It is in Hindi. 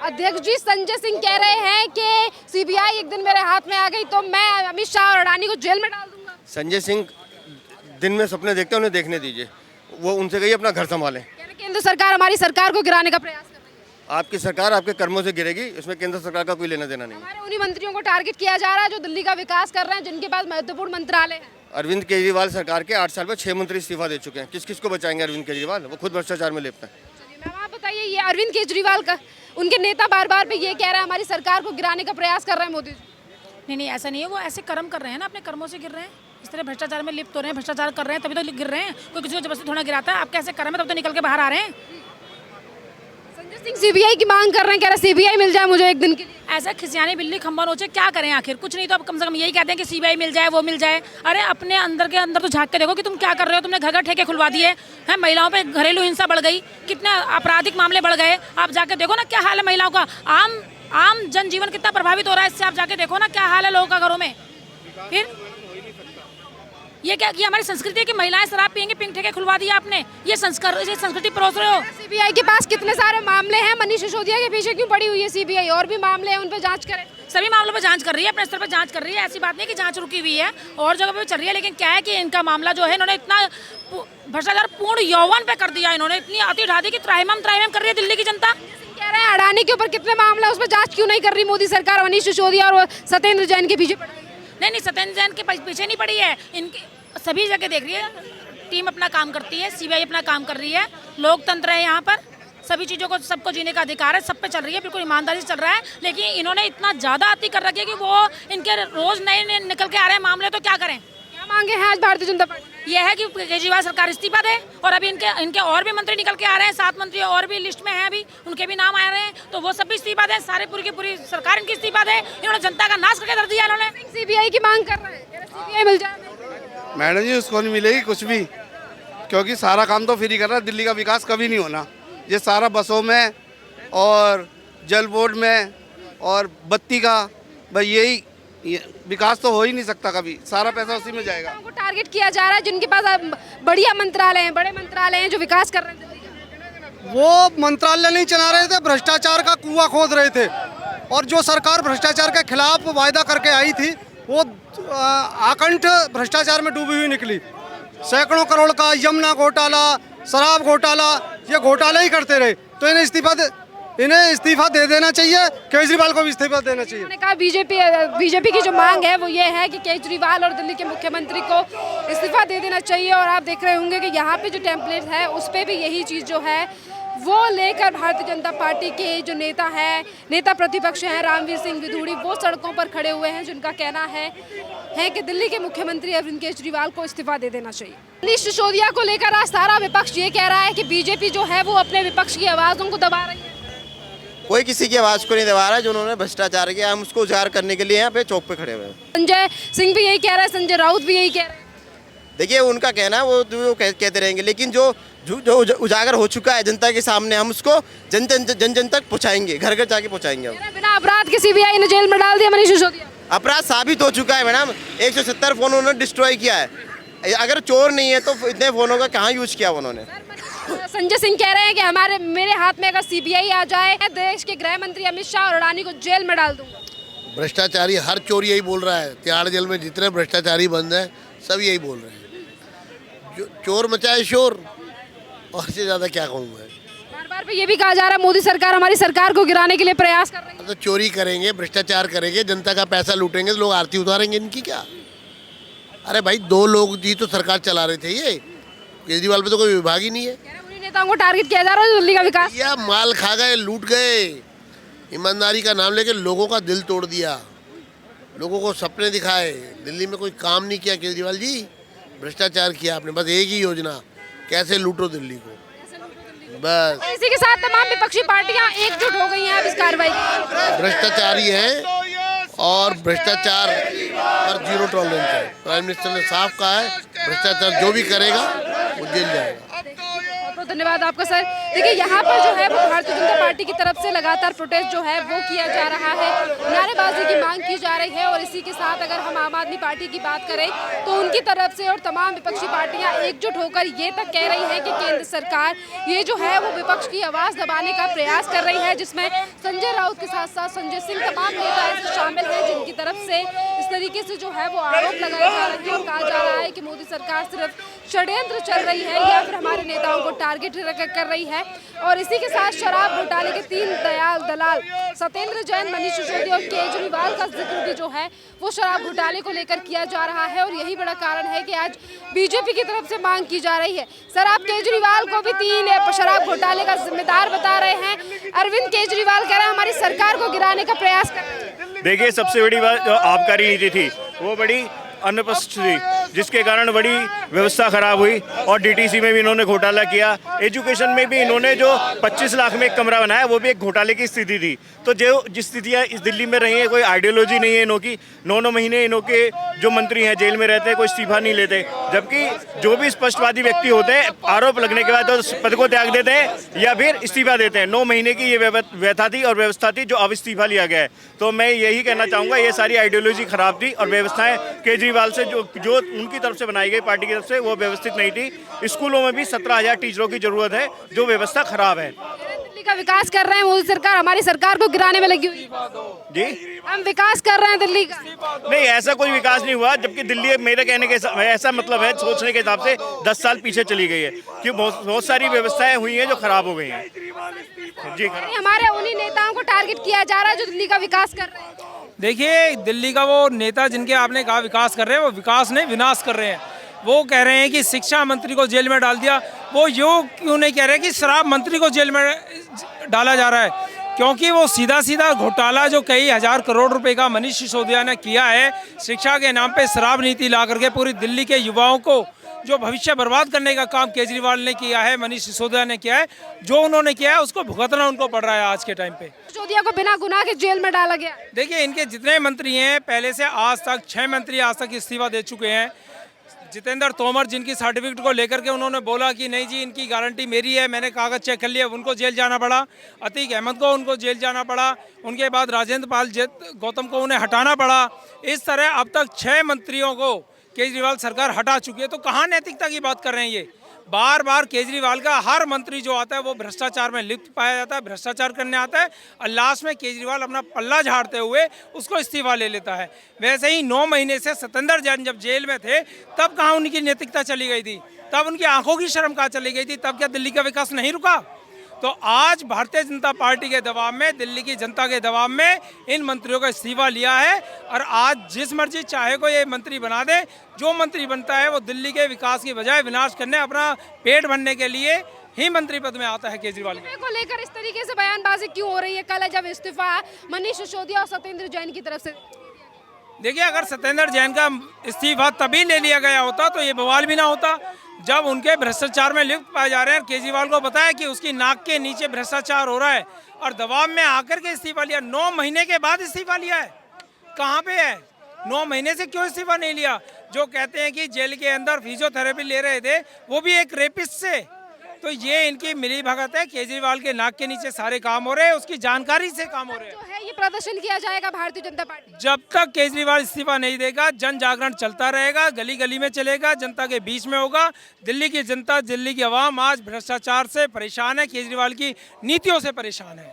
अध्यक्ष जी संजय सिंह कह रहे हैं कि सीबीआई एक दिन मेरे हाथ में आ गई तो मैं अमित शाह और अडानी को जेल में डाल दूंगा। संजय सिंह दिन में सपने देखते हैं, उन्हें देखने दीजिए। वो उनसे कहिए अपना घर संभालें। कह रहे केंद्र सरकार हमारी सरकार को गिराने का प्रयास कर रही है। आपकी सरकार आपके कर्मों से गिरेगी, इसमें केंद्र सरकार का कोई लेना देना नहीं है। हमारे उन्हीं मंत्रियों को टारगेट किया जा रहा है जो दिल्ली का विकास कर रहे हैं, जिनके पास महत्वपूर्ण मंत्रालय है। अरविंद केजरीवाल सरकार के 8 साल में 6 मंत्री इस्तीफा दे चुके हैं। किस किस को बचाएंगे अरविंद केजरीवाल? वो खुद भ्रष्टाचार में लिप्त हैं। मैम आप बताइए, ये अरविंद केजरीवाल का उनके नेता बार बार पे ये कह रहा है हमारी सरकार को गिराने का प्रयास कर रहे हैं मोदी जी। नहीं, ऐसा नहीं है। वो ऐसे कर्म कर रहे हैं ना, अपने कर्मों से गिर रहे हैं। इस तरह भ्रष्टाचार में लिप्त हो रहे हैं, भ्रष्टाचार कर रहे हैं, तभी तो गिर रहे हैं। कोई किसी को जबरदस्ती थोड़ा गिराता है। आप कैसे कर्म है तब तो निकल के बाहर आ रहे हैं। संजय सिंह सीबीआई की मांग कर रहे हैं, कह रहे सीबीआई मिल जाए मुझे एक दिन के लिए। ऐसा खिसियानी बिल्ली खंबा नोचे, क्या करें आखिर? कुछ नहीं तो अब कम से कम यही कहते हैं कि सीबीआई मिल जाए, वो मिल जाए। अरे अपने अंदर के अंदर तो झांक के देखो कि तुम क्या कर रहे हो। तुमने घर घर ठेके खुलवा दिए हैं, महिलाओं पे घरेलू हिंसा बढ़ गई, कितने आपराधिक मामले बढ़ गए। आप जाके देखो ना क्या हाल है महिलाओं का। आम जनजीवन कितना प्रभावित हो रहा है इससे। आप जाके देखो ना क्या हाल है लोगों का घरों में। फिर ये क्या किया? हमारी संस्कृति है कि महिलाएं शराब पियेंगी, पिंक ठेके खुलवा दिया आपने। ये संस्कृति परोस रहे हो। सीबीआई के पास कितने सारे मामले हैं, मनीष सिसोदिया के पीछे क्यों पड़ी हुई है सीबीआई? और भी मामले हैं, उन पर जांच करें। सभी मामलों पर जांच कर रही है, अपने स्तर पर जांच कर रही है। ऐसी बात नहीं कि जांच रुकी हुई है, और जगह पे चल रही है। लेकिन क्या है कि इनका मामला जो है, इन्होंने इतना भ्रष्टाचार पूर्ण यौवन पे कर दिया। इन्होंने इतनी अति ढा दी कि त्राहिमाम कर रही है दिल्ली की जनता। कह रहे हैं अडानी के ऊपर कितने मामले हैं, उस पर जांच क्यों नहीं कर रही मोदी सरकार? मनीष सिसोदिया और सत्येंद्र जैन के पीछे पड़ गई। नहीं, सत्येंद्र जैन के पीछे नहीं पड़ी है। इनके सभी जगह देख रही है, टीम अपना काम करती है, सीबीआई अपना काम कर रही है। लोकतंत्र है यहाँ पर, सभी चीज़ों को सबको जीने का अधिकार है, सब पे चल रही है, बिल्कुल ईमानदारी से चल रहा है। लेकिन इन्होंने इतना ज़्यादा अति कर रखी है कि वो इनके रोज़ नए निकल के आ रहे हैं मामले। तो क्या करें? क्या मांगे हैं आज भारतीय जनता पार्टी? यह है कि केजरीवाल सरकार इस्तीफा दे, और अभी इनके और भी मंत्री निकल के आ रहे हैं। 7 मंत्री और भी लिस्ट में हैं, अभी उनके भी नाम आ रहे हैं। तो वो सब भी इस्तीफा दें, सारे पूरी की पूरी सरकार इनकी इस्तीफा दे। इन्होंने जनता का नाश करके धर दिया। इन्होंने सीबीआई की मांग कर रहे हैं, सीबीआई मिल जाए। मैडम जी उसको नहीं मिलेगी कुछ भी, क्योंकि सारा काम तो फ्री कर रहा है। दिल्ली का विकास कभी नहीं होना। ये सारा बसों में और जल बोर्ड में और बत्ती का, भाई यही विकास तो हो ही नहीं सकता कभी। सारा पैसा उसी में जाएगा। उनको टारगेट किया जा रहा है जिनके पास बढ़िया मंत्रालय हैं, बड़े मंत्रालय हैं जो विकास कर रहे हैं दिल्ली का। वो मंत्रालय नहीं चला रहे थे, भ्रष्टाचार का कुआं खोद रहे थे। और जो सरकार भ्रष्टाचार के खिलाफ वायदा करके आई थी, वो आकंठ भ्रष्टाचार में डूबी हुई निकली। सैकड़ों करोड़ का यमुना घोटाला, शराब घोटाला, ये घोटाला ही करते रहे। तो इन्हें इस्तीफा दे देना चाहिए। केजरीवाल को भी इस्तीफा देना चाहिए। उन्होंने कहा बीजेपी की जो मांग है वो ये है कि केजरीवाल और दिल्ली के मुख्यमंत्री को इस्तीफा दे देना चाहिए। और आप देख रहे होंगे कि यहाँ पे जो टेम्पलेट है उस पर भी यही चीज़ जो है वो लेकर भारतीय जनता पार्टी के जो नेता प्रतिपक्ष हैं रामवीर सिंह विधूड़ी, वो सड़कों पर खड़े हुए हैं, जिनका कहना है कि दिल्ली के मुख्यमंत्री अरविंद केजरीवाल को इस्तीफा दे देना चाहिए। मनीष सिसोदिया को लेकर आज सारा विपक्ष ये कह रहा है कि बीजेपी जो है वो अपने विपक्ष की आवाज़ों को दबा रही है। कोई किसी की आवाज़ को नहीं दबा रहा है। जो उन्होंने भ्रष्टाचार किया, हम उसको उजागर करने के लिए यहाँ पे चौक पे खड़े हुए हैं। संजय सिंह भी यही कह रहा है, संजय राउत भी यही कह रहे हैं। देखिए उनका कहना है, वो कहते रहेंगे। लेकिन जो उजागर हो चुका है जनता के सामने, हम उसको जन जन तक पहुँचाएंगे, घर घर जाके पहुँचाएंगे। बिना अपराध के सीबीआई ने जेल में डाल दिया मनीष सिसोदिया। अपराध साबित हो चुका है मैडम। 170 फोन उन्होंने डिस्ट्रॉय किया है। अगर चोर नहीं है तो इतने फोनों का कहाँ यूज किया उन्होंने? संजय सिंह कह रहे हैं कि मेरे हाथ में अगर सीबीआई आ जाए, देश के गृह मंत्री अमित शाह और अडानी को जेल में डाल दूंगा। भ्रष्टाचारी हर चोर यही बोल रहा है। तिहाड़ जेल में जितने भ्रष्टाचारी बंद हैं सब यही बोल रहे हैं। जो चोर मचाए शोर, और से ज़्यादा क्या कहूँ मैं। बार बार पे ये भी कहा जा रहा है मोदी सरकार हमारी सरकार को गिराने के लिए प्रयास कर रही है। तो चोरी करेंगे, भ्रष्टाचार करेंगे, जनता का पैसा लूटेंगे तो लोग आरती उतारेंगे इनकी क्या? अरे भाई 2 लोग जी तो सरकार चला रहे थे। ये केजरीवाल पे तो कोई विभाग ही नहीं है। उन्हीं नेताओं को टारगेट किया जा रहा है दिल्ली का विकास। या माल खा गए, लूट गए, ईमानदारी का नाम लेके लोगों का दिल तोड़ दिया, लोगों को सपने दिखाए। दिल्ली में कोई काम नहीं किया केजरीवाल जी, भ्रष्टाचार किया आपने। बस एक ही योजना, कैसे लूटो दिल्ली को, बस। इसी के साथ तमाम विपक्षी पार्टियां एकजुट हो गई हैं अब इस कार्रवाई की। भ्रष्टाचारी है और भ्रष्टाचार पर 0 टॉलरेंस है। प्राइम मिनिस्टर ने साफ कहा है, भ्रष्टाचार जो भी करेगा वो जेल जाएगा। धन्यवाद आपका सर। देखिए यहाँ पर जो है वो भारतीय जनता पार्टी की तरफ से लगातार प्रोटेस्ट जो है वो किया जा रहा है, नारेबाजी की मांग की जा रही है। और इसी के साथ अगर हम आम आदमी पार्टी की बात करें तो उनकी तरफ से और तमाम विपक्षी पार्टियां एकजुट होकर ये तक कह रही हैं कि केंद्र सरकार ये जो है वो विपक्ष की आवाज़ दबाने का प्रयास कर रही है, जिसमें संजय राउत के साथ साथ संजय सिंह तमाम नेता ऐसे शामिल हैं जिनकी तरफ से इस तरीके से जो है वो आरोप लगाए जा रहे हैं और कहा जा रहा है कि मोदी सरकार सिर्फ षड्यंत्र चल रही है या फिर हमारे नेताओं को टारगेट कर रही है। और इसी के साथ शराब घोटाले के 3 दलाल सत्येंद्र जैन, मनीष सिसोदिया और केजरीवाल का जिक्र भी जो है वो शराब घोटाले को लेकर किया जा रहा है। और यही बड़ा कारण है कि आज बीजेपी की तरफ से मांग की जा रही है। सर, आप केजरीवाल को भी 3 शराब घोटाले का जिम्मेदार बता रहे हैं। अरविंद केजरीवाल कह रहे हैं हमारी सरकार को गिराने का प्रयास कर रहे हैं। देखिए, सबसे बड़ी बात जो आबकारी नीति थी वो बड़ी अनुपस्थित थी, जिसके कारण बड़ी व्यवस्था खराब हुई। और डीटीसी में भी इन्होंने घोटाला किया। एजुकेशन में भी इन्होंने जो 25 लाख में एक कमरा बनाया वो भी एक घोटाले की स्थिति थी। तो जो जिस स्थितियाँ इस दिल्ली में रही हैं, कोई आइडियोलॉजी नहीं है इनकी। 9 महीने इनके जो मंत्री हैं जेल में रहते हैं, कोई इस्तीफा नहीं लेते, जबकि जो भी स्पष्टवादी व्यक्ति होते हैं आरोप लगने के बाद तो पद को त्याग देते हैं या फिर इस्तीफा देते हैं। 9 महीने की ये व्यवस्था थी और व्यवस्था थी जो अब इस्तीफा लिया गया है। तो मैं यही कहना चाहूँगा, ये सारी आइडियोलॉजी खराब थी और व्यवस्थाएं केजरीवाल से जो उनकी तरफ से बनाई गई पार्टी की तरफ से वो व्यवस्थित नहीं थी। स्कूलों में भी 17,000 टीचरों की जरूरत है, जो व्यवस्था खराब है। दिल्ली का विकास कर रहे हैं मोदी सरकार, हमारी सरकार को गिराने में लगी हुई जी, हम विकास कर रहे हैं दिल्ली का। नहीं, ऐसा कोई विकास नहीं हुआ, जबकि दिल्ली मेरे कहने के ऐसा मतलब है सोचने के हिसाब से 10 साल पीछे चली गई है कि बहुत सारी व्यवस्थाएं हुई हैं जो खराब हो गई हैं। जी, हमारे उन्हीं नेताओं को टारगेट किया जा रहा है जो दिल्ली का विकास कर रहे हैं। देखिए, दिल्ली का वो नेता जिनके आपने कहा विकास कर रहे हैं, वो विकास नहीं विनाश कर रहे हैं। वो कह रहे हैं कि शिक्षा मंत्री को जेल में डाल दिया। वो यूँ क्यों नहीं कह रहे कि शराब मंत्री को जेल में डाला जा रहा है? क्योंकि वो सीधा घोटाला जो कई हजार करोड़ रुपए का मनीष सिसोदिया ने किया है, शिक्षा के नाम पे शराब नीति ला करके पूरी दिल्ली के युवाओं को जो भविष्य बर्बाद करने का काम केजरीवाल ने किया है, मनीष सिसोदिया ने किया है, जो उन्होंने किया है उसको भुगतना उनको पड़ रहा है आज के टाइम पे। सिसोदिया को बिना गुनाह के जेल में डाला गया। देखिए, इनके जितने मंत्री हैं पहले से आज तक 6 मंत्री आज तक इस्तीफा दे चुके हैं। जितेंद्र तोमर, जिनकी सर्टिफिकेट को लेकर के उन्होंने बोला कि नहीं जी इनकी गारंटी मेरी है, मैंने कागज चेक कर लिया, उनको जेल जाना पड़ा। अतीक अहमद को उनको जेल जाना पड़ा। उनके बाद राजेंद्र पाल गौतम को उन्हें हटाना पड़ा। इस तरह अब तक 6 मंत्रियों को केजरीवाल सरकार हटा चुकी है। तो कहाँ नैतिकता की बात कर रहे हैं ये? बार बार केजरीवाल का हर मंत्री जो आता है वो भ्रष्टाचार में लिप्त पाया जाता है, भ्रष्टाचार करने आता है और लास्ट में केजरीवाल अपना पल्ला झाड़ते हुए उसको इस्तीफा ले लेता है। वैसे ही 9 महीने से सत्येंद्र जैन जब जेल में थे तब कहाँ उनकी नैतिकता चली गई थी? तब उनकी आंखों की शर्म कहाँ चली गई थी? तब क्या दिल्ली का विकास नहीं रुका? तो आज भारतीय जनता पार्टी के दबाव में, दिल्ली की जनता के दबाव में इन मंत्रियों का इस्तीफा लिया है। और आज जिस मर्जी चाहे को ये मंत्री बना दे, जो मंत्री बनता है वो दिल्ली के विकास की बजाय विनाश करने, अपना पेट भरने के लिए ही मंत्री पद में आता है केजरीवाल को लेकर इस तरीके से बयानबाजी क्यों हो रही है? कल जब इस्तीफा मनीष सिसोदिया और सत्येंद्र जैन की तरफ से, देखिए, अगर सत्येंद्र जैन का इस्तीफा तभी ले लिया गया होता तो ये बवाल भी ना होता। जब उनके भ्रष्टाचार में लिप्त पाए जा रहे हैं, केजरीवाल को पता है कि उसकी नाक के नीचे भ्रष्टाचार हो रहा है और दबाव में आकर के इस्तीफा लिया। 9 महीने के बाद इस्तीफा लिया है। कहाँ पे है? 9 महीने से क्यों इस्तीफा नहीं लिया? जो कहते हैं कि जेल के अंदर फिजियोथेरेपी ले रहे थे, वो भी एक रेपिस्ट से। तो ये इनकी मिली भगत है। केजरीवाल के नाक के नीचे सारे काम हो रहे हैं, उसकी जानकारी से काम हो रहे हैं। जो है ये प्रदर्शन किया जाएगा भारतीय जनता पार्टी। जब तक केजरीवाल इस्तीफा नहीं देगा, जन जागरण चलता रहेगा, गली गली में चलेगा, जनता के बीच में होगा। दिल्ली की जनता, दिल्ली की आवाम आज भ्रष्टाचार से परेशान है, केजरीवाल की नीतियों से परेशान है।